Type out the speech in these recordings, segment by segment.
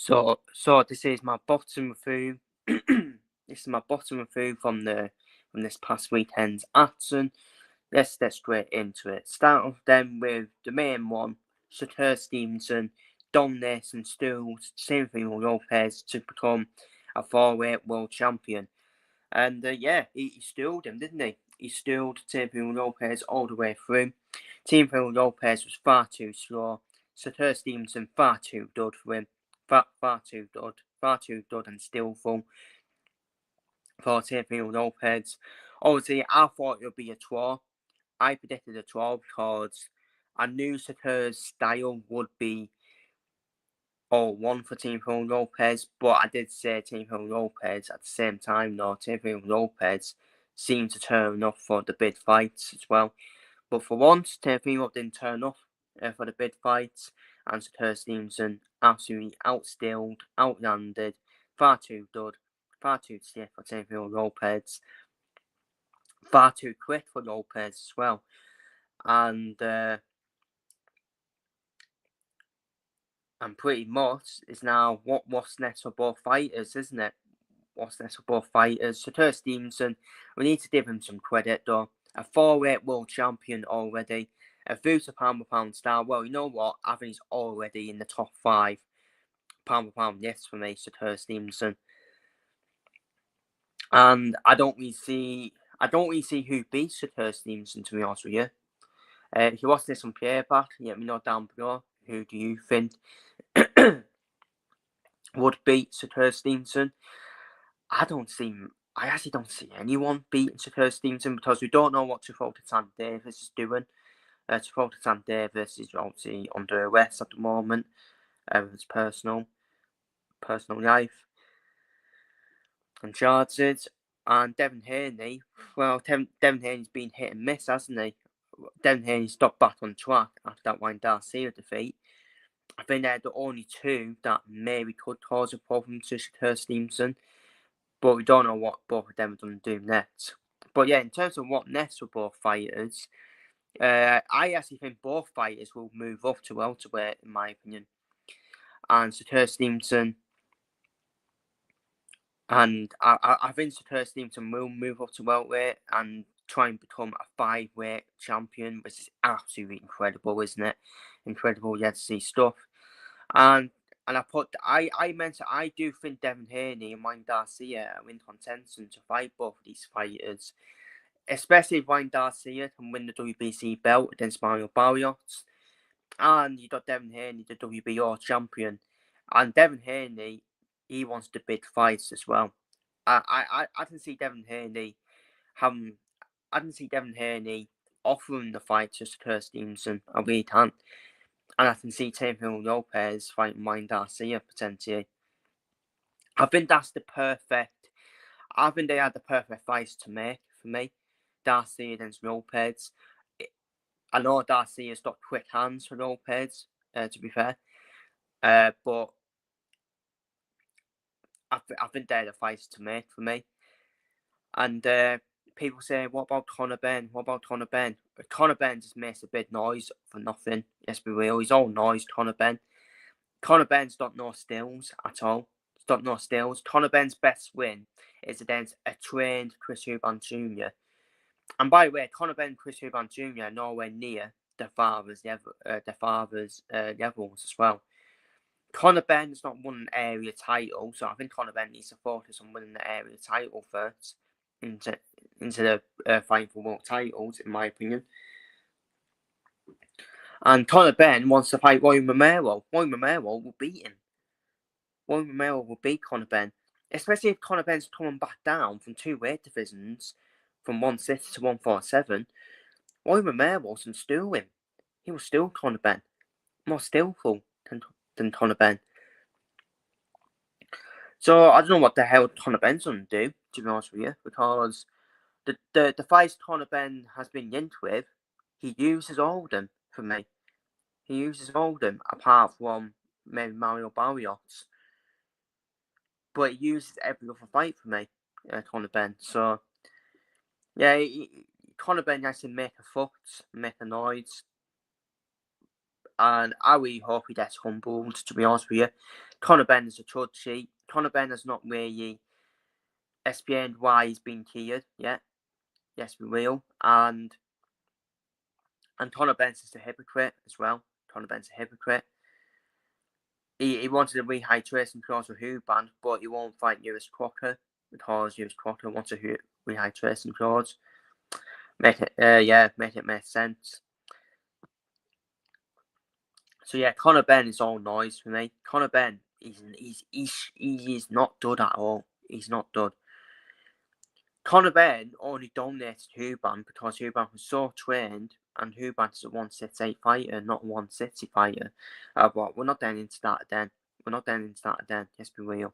So this is my bottom review. This is my bottom review from this past weekend's action. Let's get straight into it. Start off then with the main one, Shakur Stevenson dominates and stools Teofimo Lopez to become a 4-weight world champion. And he stooled him, didn't he? He stooled Teofimo Lopez all the way through. Teofimo Lopez was far too slow. Shakur Stevenson far too dud for him. Far too dud and skillful for Teofimo Lopez. Obviously, I thought it would be a draw. I predicted a draw because I knew Shakur's style would be all one for Teofimo Lopez, but I did say Teofimo Lopez at the same time. No, Teofimo Lopez seemed to turn up for the big fights as well. But for once, Teofimo didn't turn up for the big fights, and Shakur Stevenson absolutely outstilled, outlanded, far too dud, far too stiff for Teofimo Lopez, far too quick for Lopez as well. And pretty much is now what's next for both fighters, isn't it? What's next for both fighters? Shakur Stevenson, we need to give him some credit though. A 4-weight world champion already. A Vusa pound-for-pound star. Well, you know what? I think he's already in the top 5 pound-for-pound list for me, Shakur Stevenson. And I don't really see who beats Shakur Stevenson, to be honest with you. If you watch this on playback, let me know down below. Who do you think would beat Shakur Stevenson? I actually don't see anyone beating Shakur Stevenson because we don't know what Teofimo Davis is doing. Teofimo Davis is obviously under arrest at the moment with his personal life and charges. And Devin Haney, well, Devin Haney's been hit and miss, hasn't he? Devin Haney stopped back on track after that Wayne Garcia defeat. I think they're the only two that maybe could cause a problem to Shakur Stevenson. But we don't know what both of them are going to do next. But yeah, in terms of what next for both fighters, I actually think both fighters will move up to welterweight, in my opinion. And Shakur Stevenson, and I think Shakur Stevenson will move up to welterweight and try and become a 5-weight champion, which is absolutely incredible, isn't it? Incredible yet to see stuff. And I mentioned I do think Devin Haney and Wayne Garcia are in contention to fight both of these fighters. Especially if Wayne Garcia can win the WBC belt against Mario Barrios. And you got Devin Haney, the WBO champion. And Devin Haney, he wants the big fights as well. I can see Devin Haney offering the fight to Shakur Stevenson. I really can. And I can see Teofimo Lopez fighting Wayne Garcia potentially. I think they had the perfect fights to make for me. Garcia against Lopez. I know Garcia's got quick hands for Lopez, to be fair. But I think they're the fights to make for me. And people say, what about Conor Benn? Conor Benn just makes a big noise for nothing. Let's be real. He's all noise, Conor Benn. Conor Benn's got no skills at all. He's got no skills. Conor Benn's best win is against a trained Chris Eubank Jr. And by the way, Conor Benn and Chris Eubank Jr. are nowhere near their father's levels as well. Conor Benn's not won an area title, so I think Conor Benn needs to focus on winning the area title first into the fighting for world titles, in my opinion. And Conor Benn wants to fight Roy Romero. Roy Romero will beat him. Roy Romero will beat Conor Benn, especially if Conor Benn's coming back down from 2 weight divisions, from 160 to 147. Roy Romero can stool him. He will steal Conor Benn. More skillful than Conor Benn. So I don't know what the hell Conor Benn's going to do, to be honest with you, because the fights Conor Benn has been linked with, he uses all of them for me. He uses all of them, apart from maybe Mario Barrios. But he uses every other fight for me, Conor Benn. So, yeah, Conor Benn has to make a fuss, make a noise. and I really hope he gets humbled, to be honest with you. Conor Benn is a chud sheet. Conor Benn has not really explained why he's been cleared yet. Yes, we will. And Conor Benn is a hypocrite as well. Conor Benn's a hypocrite. He wanted a rehydration clause with Huban, but he won't fight Lewis Crocker because Lewis Crocker wants a rehydration clause. Make it make sense. So yeah, Conor Benn is all noise for me. Conor Benn, he is not good at all. He's not good. Conor Benn only dominated Huban because Huban was so trained, and Huban is a 168 fighter, not a 160 fighter. But we're not getting into that then. Yes, we will.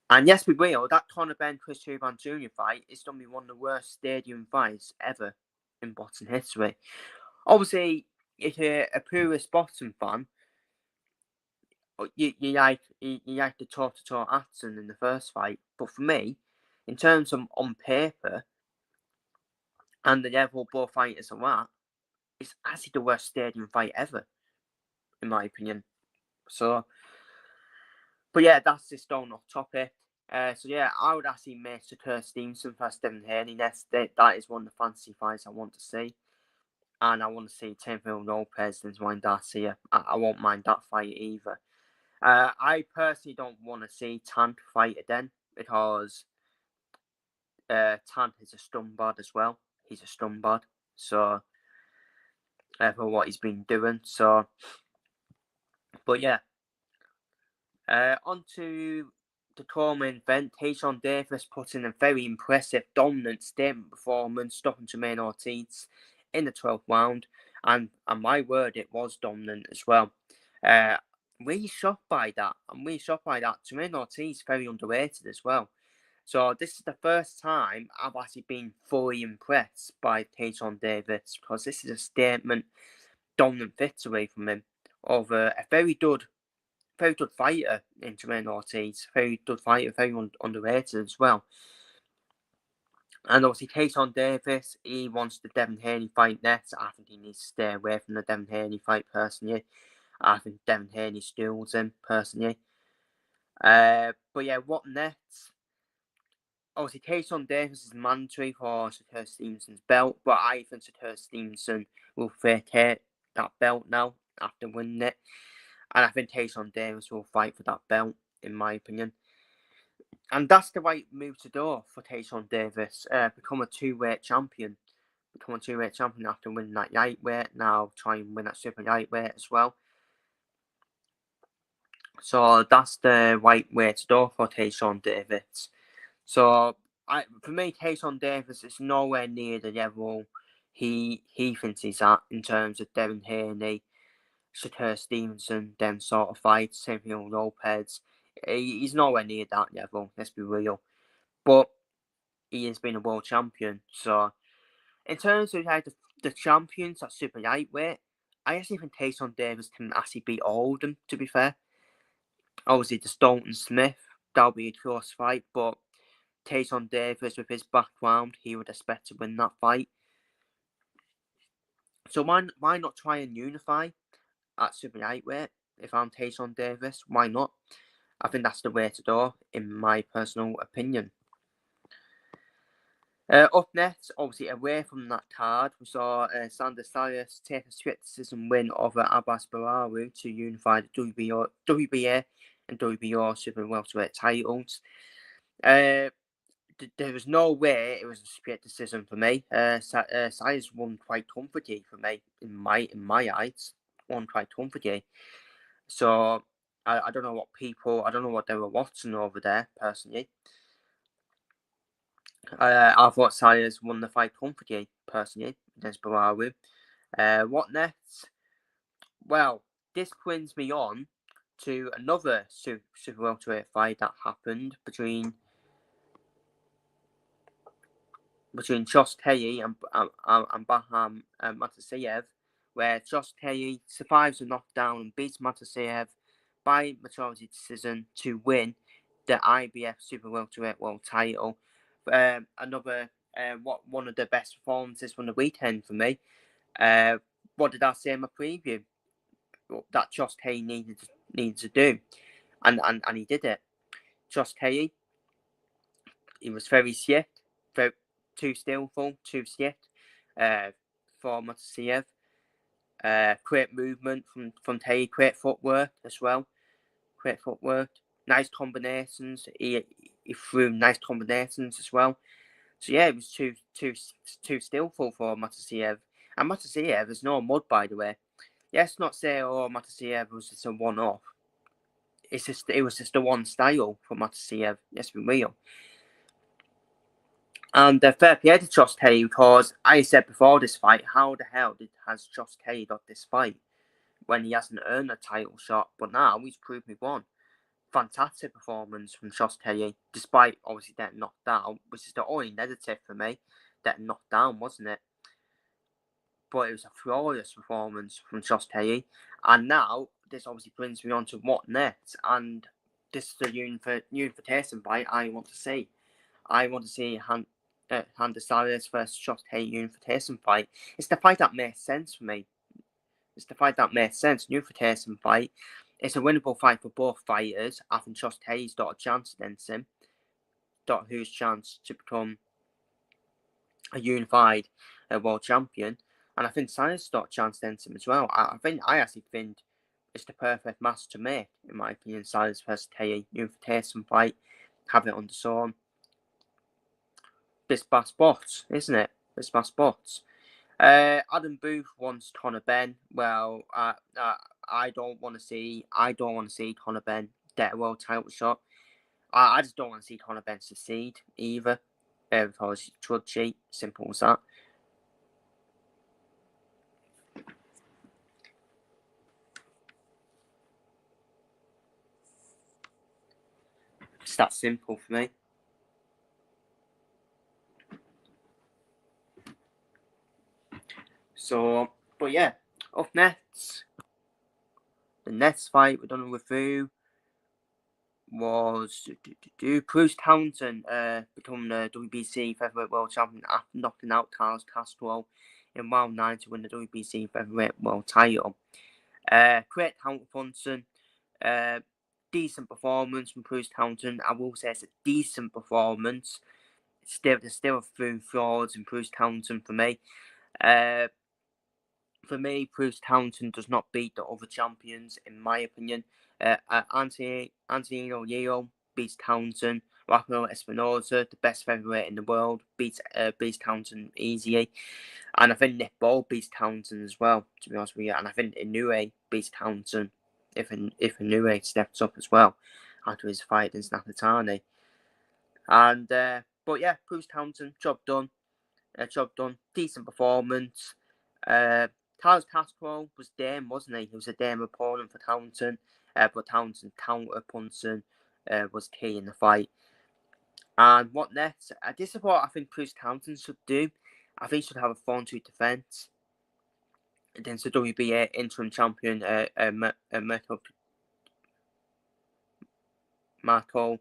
And yes, we will. That Conor Benn Chris Huban Jr. fight is going to be one of the worst stadium fights ever in boxing history. Obviously, if you're a purist boxing fan, you like the toe-to-toe action in the first fight. But for me, in terms of on paper, and the level both fighters are at, it's actually the worst stadium fight ever, in my opinion. So, but yeah, that's just on off topic. So yeah, I would actually make Shakur Stevenson for Stephen Haney. That is one of the fantasy fights I want to see. And I want to see Teofimo Lopez and Ryan Garcia. I won't mind that fight either. I personally don't want to see Tan fight again because Tan is a stumbad as well. He's a stumbad. So, for what he's been doing. So, but yeah. On to the co-main event. Tayshaun Davis put in a very impressive, dominant statement performance, stopping Jermaine Ortiz in the 12th round. And my word, it was dominant as well. Really shocked by that. I'm really shocked by that. Jermaine Ortiz very underrated as well. So this is the first time I've actually been fully impressed by Tayshaun Davis because this is a statement, dominant victory from him over a very good fighter in Jermaine Ortiz. Very good fighter, very underrated as well. And obviously, Tayshaun Davis, he wants the Devin Haney fight next. I think he needs to stay away from the Devin Haney fight, personally. I think Devin Haney steals him, personally. But yeah, what next? Obviously, Tayshaun Davis is mandatory for Shakur Stevenson's belt, but I think Shakur Stevenson will vacate that belt now after winning it. And I think Tayshaun Davis will fight for that belt, in my opinion. And that's the right move to do for Tayshaun Davis. Become a two-weight champion. After winning that lightweight. Now try and win that super lightweight as well. So that's the right way to do for Tayshaun Davis. So for me, Tayshaun Davis is nowhere near the level he thinks he's at in terms of Devin Haney, Shakur Stevenson, them sort of fights, Teofimo Lopez. He's nowhere near that level, let's be real. But he has been a world champion. So, in terms of like the champions at super lightweight, I actually think Tayshaun Davis can actually beat all of them, to be fair. Obviously, the Staunton Smith, that'll be a close fight, but Tayshaun Davis, with his background, he would expect to win that fight. So, why not try and unify at super lightweight? If I'm Tayshaun Davis, why not? I think that's the way to do, in my personal opinion. Up next, obviously away from that card, we saw Sander Sayas take a swift decision win over Abbas Bararu to unify the WBA and WBO Super Welterweight titles. There was no way it was a split decision for me. Sayas won quite comfortably for me in my eyes. Won quite comfortably. So I don't know what they were watching over there personally. I thought Sayas won the fight comfortably, personally, against Bararu. What next? Well, this brings me on to another super welterweight fight that happened between Josh Tayi and Bahram Mataseyev, where Josh Tayi survives a knockdown and beats Mataseyev by majority decision to win the IBF Super Welterweight World Title. One of the best performances from the weekend for me. what did I say in my preview? That Josh Hay needed to do, and he did it. Josh Hay, he was very swift, very too skillful, too swift, for Matasiev. Great movement from Hay, great footwork as well. Great footwork, nice combinations. He threw nice combinations as well. So yeah, it was too skillful for Matasiev. And Matasiev is no mud, by the way. Yes, not say Matasiev was just a one-off. It was just a one style for Matasiev. Let's be real. And fair play to Josh Hay, because I said before this fight, how the hell has Josh Hay got this fight when he hasn't earned a title shot? But now he's proved me one. Fantastic performance from Josh Hay, despite obviously getting knocked down, which is the only negative for me. Getting knocked down, wasn't it? But it was a flawless performance from Josh Hay. And now this obviously brings me on to what next. And this is the unification fight I want to see. I want to see Handa Salas versus Josh Hay unification fight. It's the fight that makes sense for me. It's the fight that makes sense. Unification fight. It's a winnable fight for both fighters. I think Josh Hay's got a chance against him. Got whose chance to become a unified world champion. And I think Salas got a chance against him as well. I actually think it's the perfect match to make, in my opinion. Salas versus Hay unification fight. Have it on the zone. This my spots, isn't it? This my spots. Adam Booth wants Conor Benn. Well, I don't want to see Conor Benn get a world title shot. I just don't want to see Conor Benn succeed either. Because he should cheat. Simple as that. It's that simple for me. So, but yeah, up next, the next fight we're done with who was Bruce Townsend becoming the WBC Featherweight World Champion after knocking out Carlos Castro in round 9 to win the WBC Featherweight World title. Great counter-punching, decent performance from Bruce Townsend. I will say it's a decent performance. There's still a few flaws in Bruce Townsend for me. For me, Bruce Townsend does not beat the other champions, in my opinion. Anthony Yeo beats Townsend. Rafael Espinosa, the best featherweight in the world, beats Townsend easily. And I think Nick Ball beats Townsend as well, to be honest with you. And I think Inoue beats Townsend if Inoue steps up as well after his fight against Nakatani. And but yeah, Bruce Townsend, job done. Decent performance. Carlos Castro was Dame, wasn't he? He was a Dame opponent for Townsend, but Townsend counter-punching was key in the fight. And what next? This is what I think Bruce Townsend should do. I think he should have a 4-2 defense against the WBA interim champion, Marco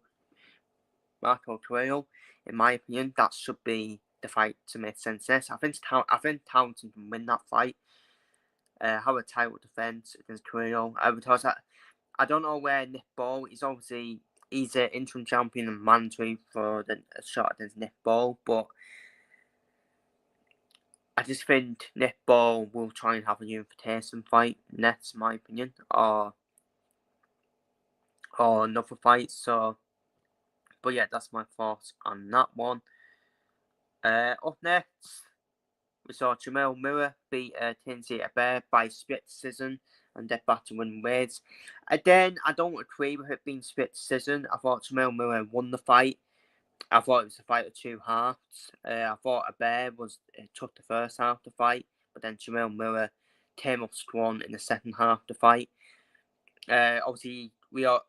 Carrillo. In my opinion, that should be the fight to make sense. I think Townsend can win that fight. Have a title defense against Carrillo. Because I don't know where Nick Ball is. Obviously, he's an interim champion and mandatory for a shot against Nick Ball, but I just think Nick Ball will try and have a unification fight. That's my opinion, or another fight. So, but yeah, that's my thoughts on that one. Up next, we saw Jamel Miller beat Tinsley Abair by split decision and get back to winning ways. Again, I don't agree with it being split decision. I thought Jamel Miller won the fight. I thought it was a fight of two halves. I thought Abair took the first half of the fight, but then Jamel Miller came up strong in the second half of the fight. Obviously,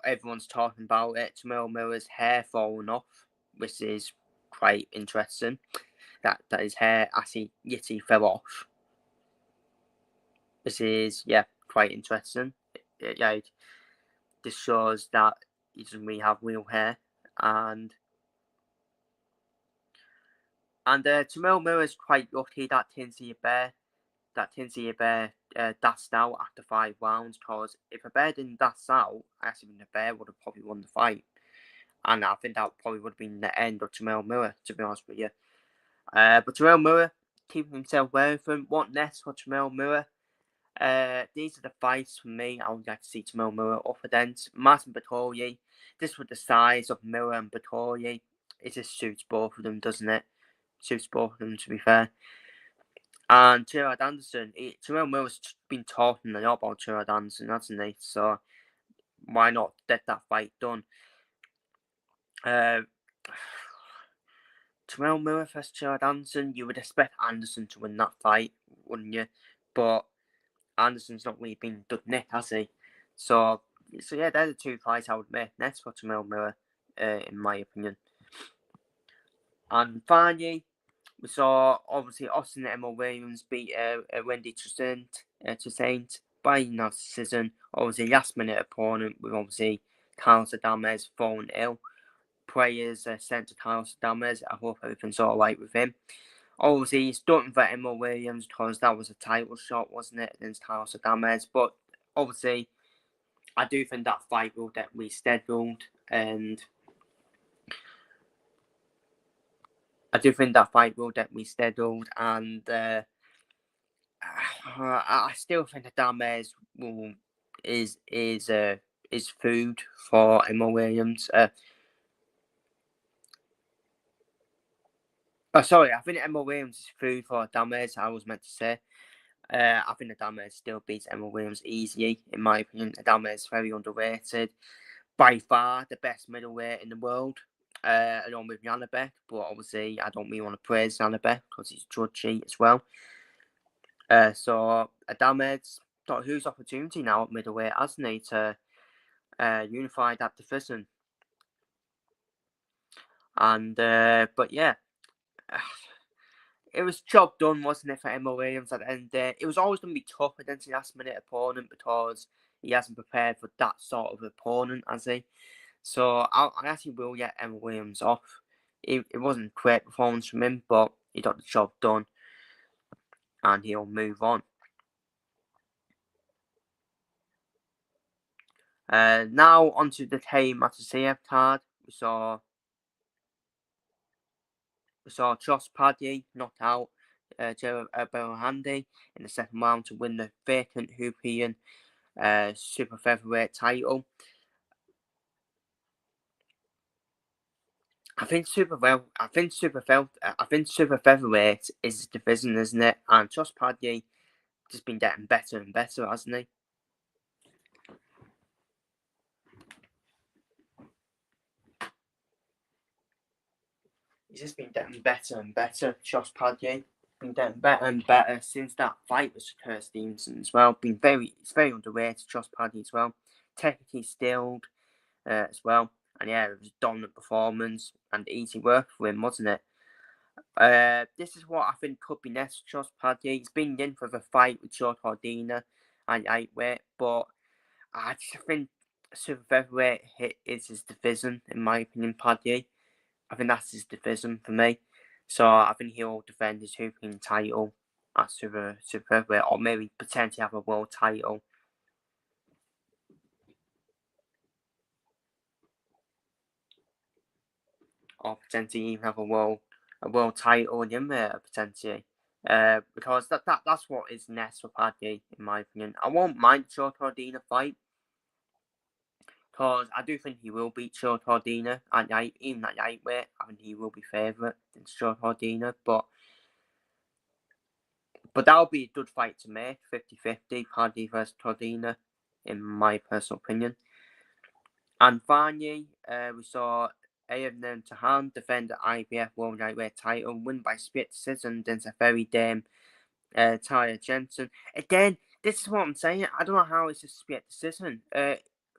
everyone's talking about it. Jamel Miller's hair falling off, which is quite interesting. That his hair actually fell off. This is quite interesting. This shows that he doesn't really have real hair, and Jamel Miller is quite lucky that Tinsley Abair dassed out after 5 rounds, because if a bear didn't dash out, I actually think the bear would have probably won the fight. And I think that probably would have been the end of Terrell Miller, to be honest with you. But Terrell Miller, keeping himself away from what next for Terrell Miller? These are the fights for me I would like to see Terrell Miller up against. Martin Vettori. This with the size of Miller and Vettori, it just suits both of them, doesn't it? Suits both of them, to be fair. And Gerard Anderson, Terrell Miller's been talking a lot about Gerard Anderson, hasn't he? So why not get that fight done? Terrell Miller versus Gerard Anderson, you would expect Anderson to win that fight, wouldn't you? But Anderson's not really been done yet, has he? So yeah, they're the two fights I would make next for Terrell Miller, in my opinion. And finally, we saw obviously Austin Emma Williams beat Wendy Toussaint by decision. Obviously, last minute opponent with obviously Carlos Adames falling ill. Prayers sent to Carlos Adames. I hope everything's alright with him. Obviously, he's done for Emma Williams because that was a title shot, wasn't it, against Carlos Adames? But obviously, I do think that fight will get rescheduled, and I still think Adames is food for Emma Williams. Sorry, I think Emma Williams is food for Adames, I was meant to say. I think Adames still beats Emma Williams easily, in my opinion. Adames is very underrated. By far the best middleweight in the world, along with Janabek. But obviously, I don't really want to praise Janabek because he's judgy as well. So Adames got a huge opportunity now at middleweight, hasn't he, to unify that division. And but yeah, it was job done, wasn't it, for Emma Williams at the end there? It was always going to be tough against a last-minute opponent because he hasn't prepared for that sort of opponent, has he? So I actually will get Emma Williams off. It wasn't a great performance from him, but he got the job done, and he'll move on. Now onto the Tay Matasev card. We saw Josh Paddy knocked out Gerald Belhandi in the second round to win the vacant European super featherweight title. I think super featherweight is his division, isn't it? And Josh Paddy just been getting better and better, hasn't he? He's just been getting better and better. Josh Paddy been getting better and better since that fight with Shakur Stevenson as well. It's very underrated. Josh Paddy as well. Technically skilled as well. And yeah, it was a dominant performance and easy work for him, wasn't it? This is what I think could be next for Josh Paddy. He's been in for the fight with Joe Cordina and lightweight, but I just think super featherweight is his division, in my opinion, Paddy. I think that's his division for me. So I think he'll defend his European title at super featherweight, or maybe potentially have a world title. Or potentially even have a world title in him there, potentially. Because that's what is next for Paddy, in my opinion. I won't mind Joe Cordina fight, because I do think he will beat Joe Cordina at even at lightweight. I think he will be favourite against Joe Cordina, but that'll be a good fight to make, 50-50, Paddy versus Cordina, in my personal opinion. And finally, we saw Ayavnen Tahan defend the IBF World Lightweight title, win by split decision against a very damn Tyler Jensen. Again, this is what I'm saying. I don't know how it's a split decision.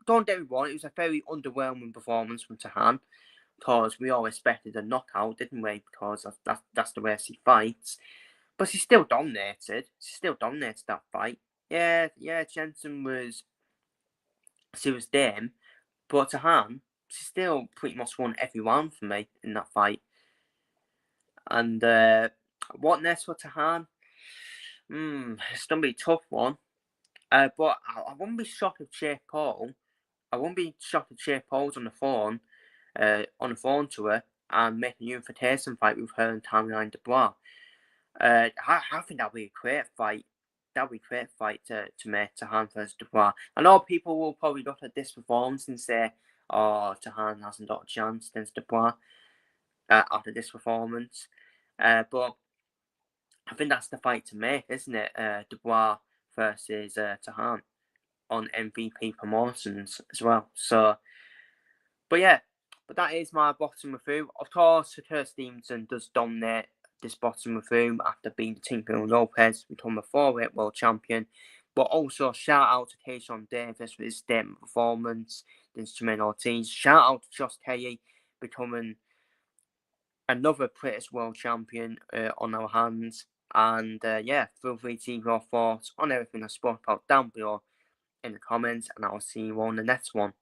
Don't get me wrong, it was a very underwhelming performance from Tahan, because we all expected a knockout, didn't we? Because that's the way she fights. But she still dominated. That fight. Yeah, Jensen was damn. But Tahan, she still pretty much won every round for me in that fight. And what next for Tahan? It's going to be a tough one. But I wouldn't be shocked if Jake Paul. I wouldn't be shocked if Jake Paul's on the phone to her and making a invitation fight with her and Caroline Dubois. I think that'd be a great fight. That'd be a great fight to make Tahan versus Dubois. I know people will probably look at this performance and say, "Oh, Tahan hasn't got a chance against Dubois after this performance," but I think that's the fight to make, isn't it? Dubois versus Tahan on MVP promotions as well. So, but yeah, but that is my bottom review. Of course, Shakur Stevenson does dominate this bottom review after being Teofimo Lopez, become a 4-weight world champion. But also, shout out to Tayshaun Davis for his statement performance against Jermaine Ortiz. Shout out to Josh Taylor becoming another British world champion on our hands. And yeah, feel free to leave your thoughts on everything I spoke about down below in the comments, and I'll see you on the next one.